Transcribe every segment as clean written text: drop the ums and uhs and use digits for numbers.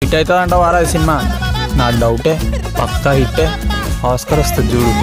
Hit అవుతుందంట వారా cinema నాకు డౌటే పక్కా హిట్టే ఆస్కర్ వస్తుంది చూడు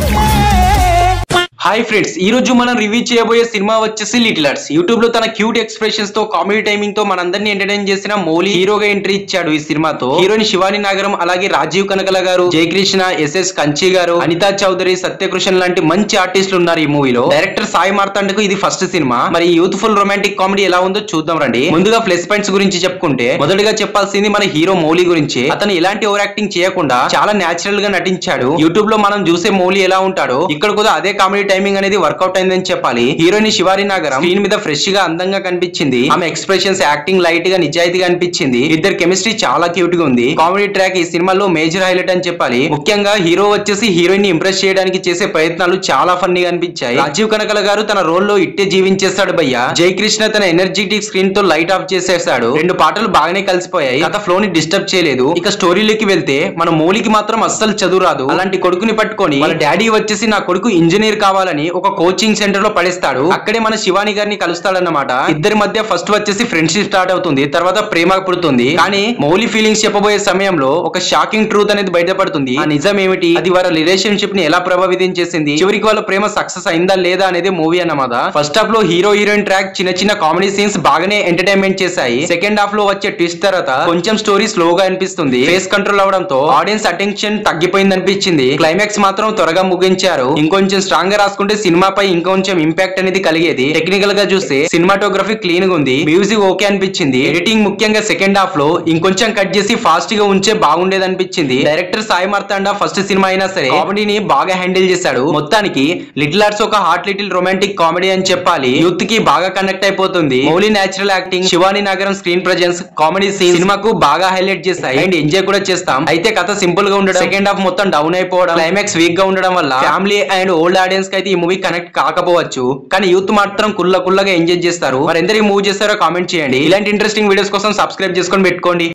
హాయ్ ఫ్రెండ్స్, ఈ రోజు మనం రివ్యూ చేయబోయే సినిమా వచ్చేసి లిటిల్ ఆర్ట్స్. యూట్యూబ్ లో తన క్యూట్ ఎక్స్ప్రెషన్స్ తో కామెడీ టైమింగ్ తో మనందరినీ ఎంటర్టైన్ చేసిన మౌలి హీరోగా ఎంట్రీ ఇచ్చాడు. ఈ సినిమాతో హీరోయిన్ శివాని నాగరం, అలాగే రాజీవ్ కనకల గారు, జయకృష్ణ, ఎస్ఎస్ కంచి గారు, అనితా చౌదరి, సత్యకృష్ణ లాంటి మంచి ఆర్టిస్టులు ఉన్నారు ఈ మూవీలో. డైరెక్టర్ సాయి మార్తాండకు ఇది ఫస్ట్ సినిమా. మరి యూత్ఫుల్ రొమాంటిక్ కామెడీ ఎలా ఉందో చూద్దాం రండి. ముందుగా ప్లస్ పాయింట్స్ గురించి చెప్పుకుంటే మొదటిగా చెప్పాల్సింది మన హీరో మౌలి గురించి. అతను ఎలాంటి ఓవర్ యాక్టింగ్ చేయకుండా చాలా నేచురల్ గా నటించాడు. యూట్యూబ్ లో మనం చూసే మౌలి ఎలా ఉంటాడో ఇక్కడ కూడా అదే కామెడీ టైమింగ్ అనేది వర్కౌట్ అయిందని చెప్పాలి. హీరోయిన్ శివాని నాగరం స్క్రీన్ మీద ఫ్రెష్ గా అందంగా కనిపించింది. ఆమె ఎక్స్ప్రెషన్స్, యాక్టింగ్ లైట్ గా నిజాయితీగా అనిపించింది. ఇద్దరు కెమిస్ట్రీ చాలా క్యూట్ గా ఉంది. కామెడీ ట్రాక్ ఈ సినిమాలో మేజర్ హైలైట్ అని చెప్పాలి. ముఖ్యంగా హీరో వచ్చేసి హీరోయిన్ ని ఇంప్రెస్ చేయడానికి చేసే ప్రయత్నాలు చాలా ఫన్నీగా అనిపించాయి. రాజీవ్ కనకల గారు తన రోల్ లో ఇట్టే జీవించేస్తాడు భయ్య. జయకృష్ణ తన ఎనర్జెటిక్ స్క్రీన్ తో లైట్ ఆఫ్ చేసేస్తాడు. రెండు పాటలు బాగానే కలిసిపోయాయి. కథ ఫ్లో ని డిస్టర్బ్ చేయలేదు. ఇక స్టోరీలోకి వెళ్తే మన మౌలికి మాత్రం అస్సలు చదువు రాదు. అలాంటి కొడుకుని పట్టుకొని వాళ్ళ డాడీ వచ్చేసి నా కొడుకు ఇంజనీర్ కావాలని ఒక కోచింగ్ సెంటర్ లో పడేస్తాడు. అక్కడే మన శివాని గారిని కలుస్తాడన్నమాట. ఇద్దరి మధ్య ఫస్ట్ వచ్చేసి ఫ్రెండ్షిప్ స్టార్ట్ అవుతుంది. తర్వాత ప్రేమ పుడుతుంది. కానీ మౌలి ఫీలింగ్స్ చెప్పబోయే సమయంలో ఒక షాకింగ్ ట్రూత్ అనేది బయటపడుతుంది. ఆ నిజం ఏమిటి, అది వాళ్ళ రిలేషన్షిప్ ని ఎలా ప్రభావితం చేసింది, చివరికి వాళ్ళ ప్రేమ సక్సెస్ అయిందా లేదా అనేది మూవీ అన్నమాట. ఫస్ట్ హాఫ్ లో హీరో హీరోయిన్ ట్రాక్ చిన్న చిన్న కామెడీ సీన్స్ బాగానే ఎంటర్టైన్మెంట్ చేశాయి. సెకండ్ హాఫ్ లో వచ్చే ట్విస్ట్ తర్వాత కొంచెం స్టోరీ స్లోగా అనిపిస్తుంది. ఫేస్ కంట్రోల్ అవడంతో ఆడియన్స్ అటెన్షన్ తగ్గిపోయింది అనిపించింది. క్లైమాక్స్ మాత్రం త్వరగా ముగించారు. ఇంకొంచెం స్ట్రాంగ్ గా రాసుకుంటే సినిమాపై ఇంకొంచెం ఇంపాక్ట్ అనేది కలిగేది. టెక్నికల్ గా చూస్తే సినిమాటోగ్రఫీ క్లీన్ గా ఉంది. మ్యూజిక్ ఓకే అనిపించింది. ఎడిటింగ్ ముఖ్యంగా సెకండ్ హాఫ్ లో ఇంకొంచెం కట్ చేసి ఫాస్ట్ గా ఉంచే బాగుండేది అనిపించింది. డైరెక్టర్ సాయి మార్తాండ ఫస్ట్ సినిమా అయినా సరే కామెడీని బాగా హ్యాండిల్ చేశాడు. మొత్తానికి లిటిల్ ఆర్ట్స్ ఒక హార్ట్ లిటిల్ రొమాంటిక్ కామెడీ అని చెప్పాలి. యూత్ కి బాగా కనెక్ట్ అయిపోతుంది. Mouli natural acting, Shivani Nagaram screen presence, comedy scene సినిమాకు బాగా హైలైట్ చేస్తాయి అండ్ ఎంజాయ్ కూడా చేస్తాం. అయితే కథ సింపుల్ గా ఉండడం, సెకండ్ హాఫ్ మొత్తం డౌన్ అయిపోవడం, క్లైమాక్స్ వీక్ గా ఉండడం వల్ల ఫ్యామిలీ అండ్ ఓల్డ్ ఆడియన్స్ కి అయితే ఈ మూవీ కనెక్ట్ కాకపోవచ్చు. కానీ యూత్ మాత్రం కుల్లగా ఎంజాయ్ చేస్తారు. మరి ఎందరు ఈ మూవీ చేస్తారో కామెంట్ చేయండి. ఇలాంటి ఇంట్రెస్టింగ్ వీడియోస్ కోసం సబ్స్క్రైబ్ చేసుకొని పెట్టుకోండి.